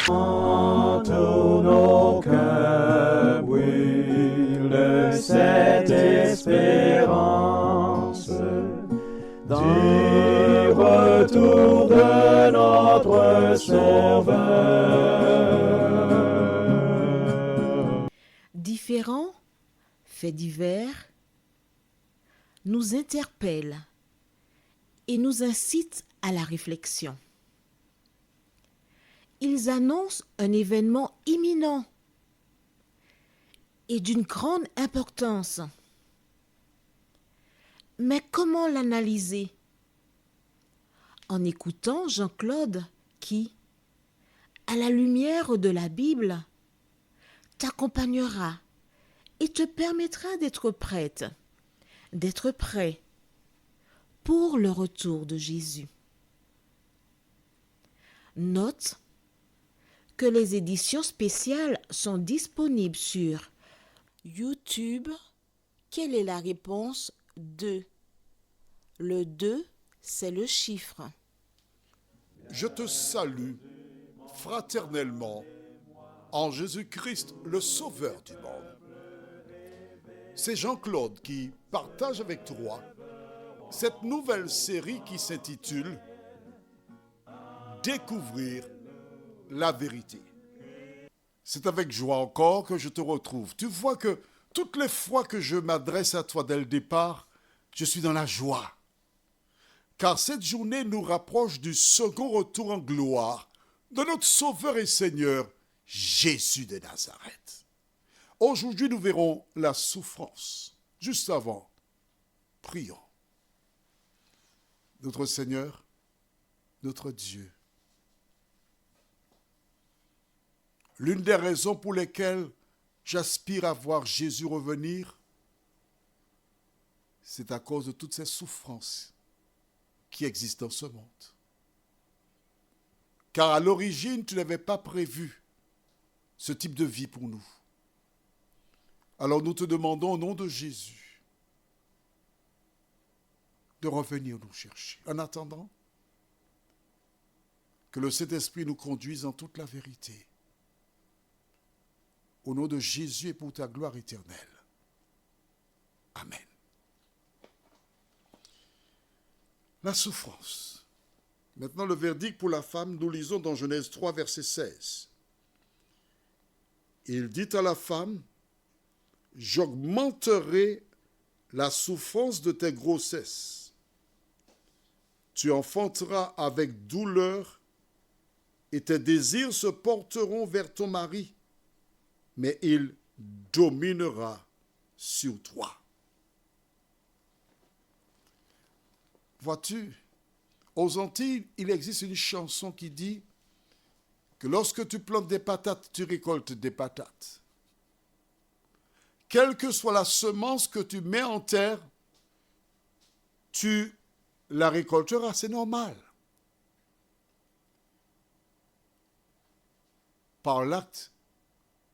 Tous nos cœurs brûlent de cette espérance du retour de notre Sauveur. Différents faits divers nous interpellent et nous incitent à la réflexion. Ils annoncent un événement imminent et d'une grande importance. Mais comment l'analyser? En écoutant Jean-Claude qui, à la lumière de la Bible, t'accompagnera et te permettra d'être prête, d'être prêt pour le retour de Jésus. Note que les éditions spéciales sont disponibles sur YouTube. Quelle est la réponse 2? Le 2, c'est le chiffre. Je te salue fraternellement en Jésus-Christ, le Sauveur du monde. C'est Jean-Claude qui partage avec toi cette nouvelle série qui s'intitule « Découvrir la vérité ». C'est avec joie encore que je te retrouve. Tu vois que toutes les fois que je m'adresse à toi dès le départ, je suis dans la joie. Car cette journée nous rapproche du second retour en gloire de notre Sauveur et Seigneur, Jésus de Nazareth. Aujourd'hui, nous verrons la souffrance. Juste avant, prions. Notre Seigneur, notre Dieu, l'une des raisons pour lesquelles j'aspire à voir Jésus revenir, c'est à cause de toutes ces souffrances qui existent dans ce monde. Car à l'origine, tu n'avais pas prévu ce type de vie pour nous. Alors nous te demandons au nom de Jésus de revenir nous chercher. En attendant, que le Saint-Esprit nous conduise en toute la vérité. Au nom de Jésus et pour ta gloire éternelle. Amen. La souffrance. Maintenant, le verdict pour la femme, nous lisons dans Genèse 3, verset 16. Il dit à la femme, « J'augmenterai la souffrance de tes grossesses. Tu enfanteras avec douleur et tes désirs se porteront vers ton mari, mais il dominera sur toi. » Vois-tu, aux Antilles, il existe une chanson qui dit que lorsque tu plantes des patates, tu récoltes des patates. Quelle que soit la semence que tu mets en terre, tu la récolteras, c'est normal. Par l'acte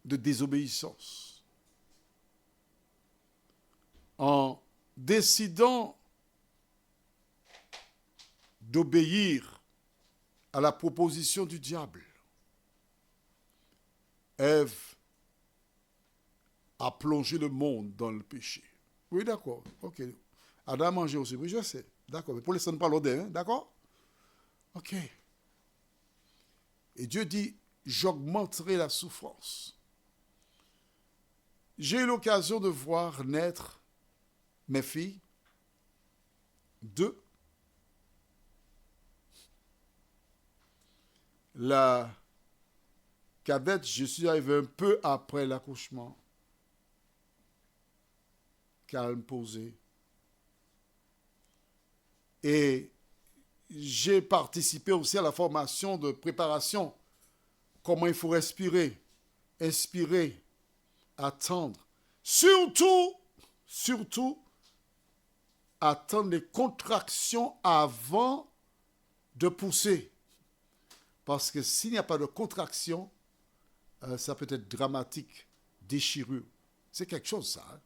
de désobéissance. En décidant d'obéir à la proposition du diable, Ève a plongé le monde dans le péché. Oui, d'accord. Ok. Adam a mangé aussi. Oui, je sais. D'accord. Mais pour l'instant, nous parlons d'un, d'accord? Ok. Et Dieu dit, j'augmenterai la souffrance. J'ai eu l'occasion de voir naître mes filles, 2. La cadette, je suis arrivé un peu après l'accouchement. Calme, posé. Et j'ai participé aussi à la formation de préparation. Comment il faut respirer, inspirer, attendre. Surtout, attendre les contractions avant de pousser. Parce que s'il n'y a pas de contraction, ça peut être dramatique, déchirure. C'est quelque chose, ça. Hein?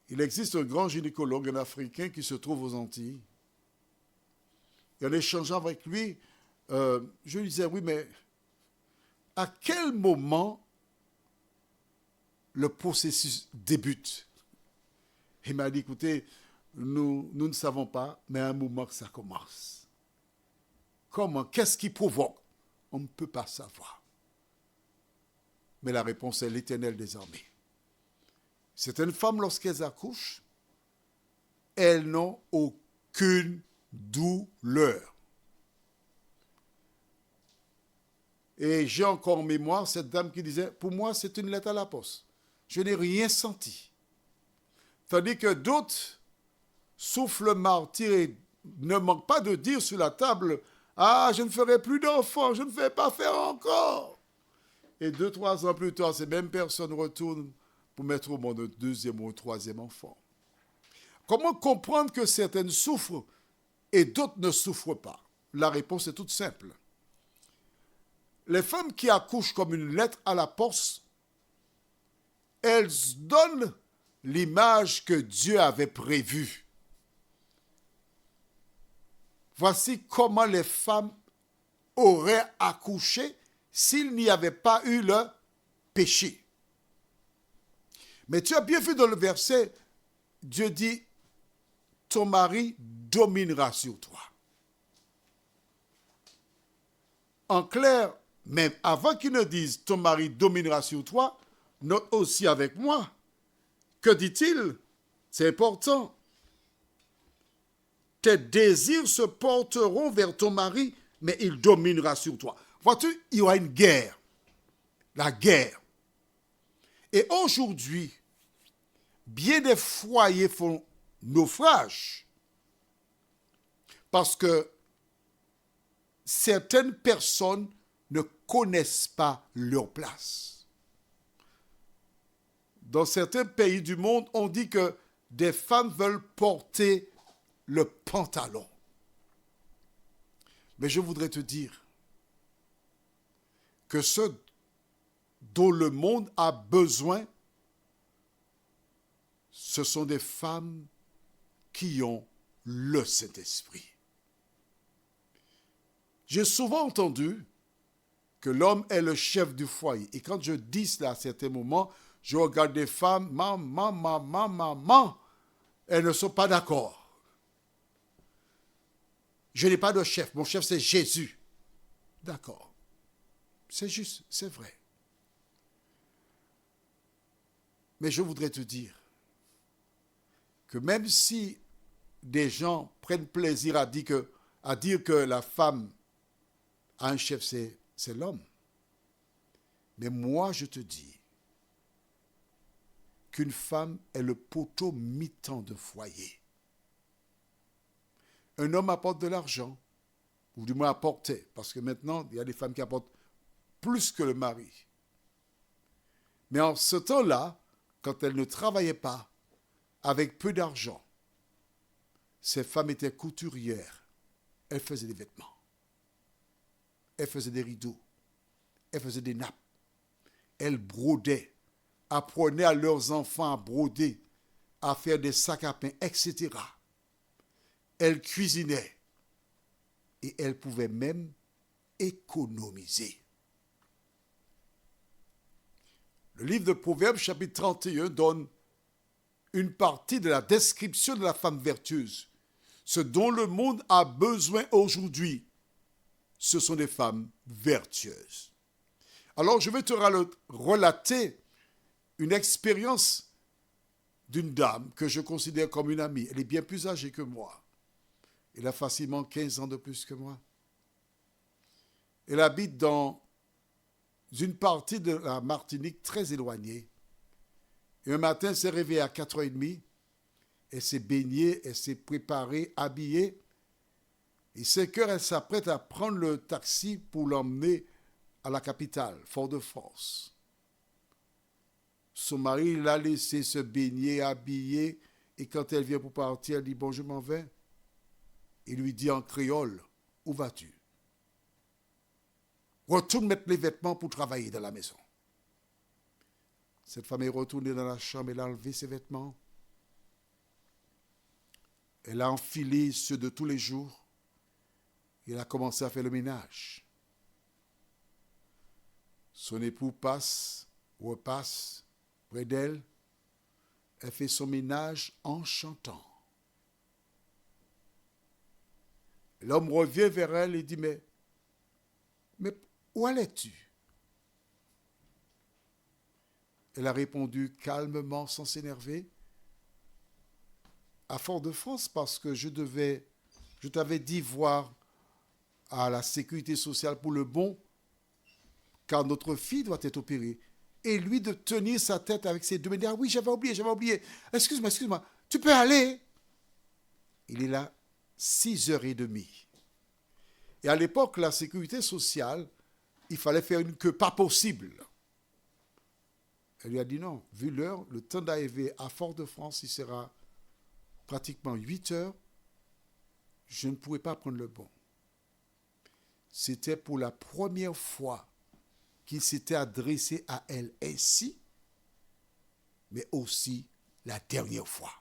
Il existe un grand gynécologue, un Africain, qui se trouve aux Antilles. Et en échangeant avec lui, je lui disais, oui, mais à quel moment le processus débute? Il m'a dit, écoutez, nous ne savons pas, mais à un moment que ça commence. Comment? Qu'est-ce qui provoque? On ne peut pas savoir. Mais la réponse est l'Éternel des armées. Certaines femmes, lorsqu'elles accouchent, elles n'ont aucune douleur. Et j'ai encore en mémoire cette dame qui disait, pour moi, c'est une lettre à la poste. Je n'ai rien senti. Tandis que d'autres souffrent le martyre et ne manquent pas de dire sur la table, ah, je ne ferai plus d'enfants, je ne vais pas faire encore. Et 2-3 ans plus tard, ces mêmes personnes retournent pour mettre au monde un deuxième ou un troisième enfant. Comment comprendre que certaines souffrent et d'autres ne souffrent pas? La réponse est toute simple. Les femmes qui accouchent comme une lettre à la poste, elles donnent l'image que Dieu avait prévue. Voici comment les femmes auraient accouché s'il n'y avait pas eu le péché. Mais tu as bien vu dans le verset, Dieu dit, ton mari dominera sur toi. En clair, même avant qu'il ne dise ton mari dominera sur toi, note aussi avec moi. Que dit-il? C'est important. Tes désirs se porteront vers ton mari, mais il dominera sur toi. Vois-tu, il y aura une guerre. La guerre. Et aujourd'hui, bien des foyers font naufrage parce que certaines personnes ne connaissent pas leur place. Dans certains pays du monde, on dit que des femmes veulent porter le pantalon. Mais je voudrais te dire que ce dont le monde a besoin, ce sont des femmes qui ont le Saint-Esprit. J'ai souvent entendu que l'homme est le chef du foyer. Et quand je dis cela à certains moments, je regarde des femmes, maman, elles ne sont pas d'accord. Je n'ai pas de chef, mon chef c'est Jésus. D'accord. C'est juste, c'est vrai. Mais je voudrais te dire que même si des gens prennent plaisir à dire que la femme a un chef, c'est l'homme. Mais moi, je te dis qu'une femme est le poteau mitant de foyer. Un homme apporte de l'argent, ou du moins apportait, parce que maintenant, il y a des femmes qui apportent plus que le mari. Mais en ce temps-là, quand elles ne travaillaient pas, avec peu d'argent, ces femmes étaient couturières. Elles faisaient des vêtements. Elles faisaient des rideaux. Elles faisaient des nappes. Elles brodaient, apprenaient à leurs enfants à broder, à faire des sacs à pain, etc. Elles cuisinaient. Et elles pouvaient même économiser. Le livre de Proverbes, chapitre 31, donne une partie de la description de la femme vertueuse. Ce dont le monde a besoin aujourd'hui, ce sont des femmes vertueuses. Alors, je vais te relater une expérience d'une dame que je considère comme une amie. Elle est bien plus âgée que moi. Elle a facilement 15 ans de plus que moi. Elle habite dans une partie de la Martinique très éloignée. Et un matin, elle s'est réveillée à 4h30. Elle s'est baignée, elle s'est préparée, habillée. Et 5h, elle s'apprête à prendre le taxi pour l'emmener à la capitale, Fort-de-France. Son mari l'a laissé se baigner, habiller. Et quand elle vient pour partir, elle dit « Bon, je m'en vais ». Il lui dit en créole « Où vas-tu » ? « Retourne mettre les vêtements pour travailler dans la maison. » Cette femme est retournée dans la chambre, elle a enlevé ses vêtements. Elle a enfilé ceux de tous les jours. Il a commencé à faire le ménage. Son époux repasse près d'elle. Elle fait son ménage en chantant. L'homme revient vers elle et dit, mais où allais-tu? Elle a répondu calmement, sans s'énerver, à Fort-de-France, parce que je t'avais dit voir à la sécurité sociale pour le bon, car notre fille doit être opérée. Et lui de tenir sa tête avec ses deux mains, ah oui, j'avais oublié. Excuse-moi, tu peux aller? Il est là 6h30. Et à l'époque, la sécurité sociale, il fallait faire une queue pas possible. Elle lui a dit non, vu l'heure, le temps d'arriver à Fort-de-France, il sera pratiquement 8h. Je ne pourrais pas prendre le bon. C'était pour la première fois qu'il s'était adressé à elle ainsi, mais aussi la dernière fois.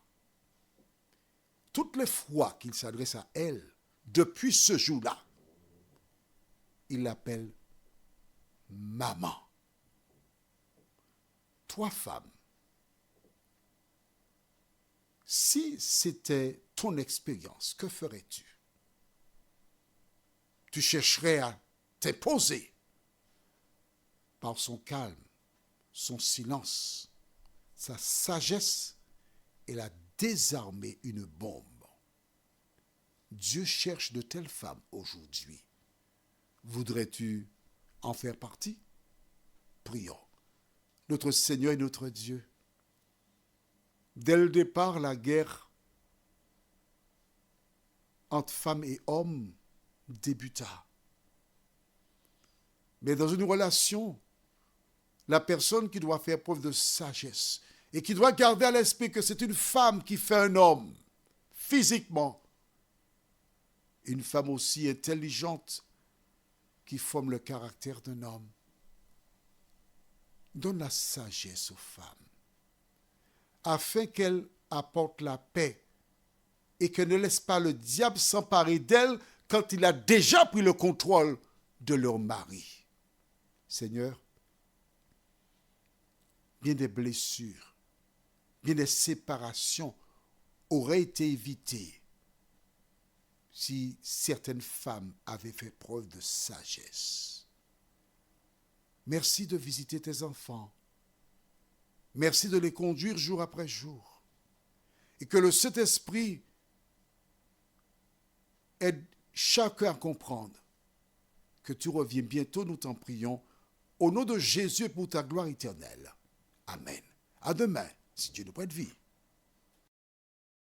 Toutes les fois qu'il s'adresse à elle, depuis ce jour-là, il l'appelle maman. Toi, femme, si c'était ton expérience, que ferais-tu? Tu chercherais à t'imposer par son calme, son silence, sa sagesse. Elle a désarmé une bombe. Dieu cherche de telles femmes aujourd'hui. Voudrais-tu en faire partie? Prions. Notre Seigneur et notre Dieu, dès le départ, la guerre entre femmes et hommes débuta. Mais dans une relation, la personne qui doit faire preuve de sagesse et qui doit garder à l'esprit que c'est une femme qui fait un homme, physiquement, une femme aussi intelligente qui forme le caractère d'un homme. Donne la sagesse aux femmes, afin qu'elles apportent la paix et qu'elles ne laissent pas le diable s'emparer d'elles quand il a déjà pris le contrôle de leur mari. Seigneur, bien des blessures, bien des séparations auraient été évitées si certaines femmes avaient fait preuve de sagesse. Merci de visiter tes enfants. Merci de les conduire jour après jour. Et que le Saint-Esprit aide chacun à comprendre que tu reviens bientôt, nous t'en prions, au nom de Jésus et pour ta gloire éternelle. Amen. À demain, si Dieu nous prête vie.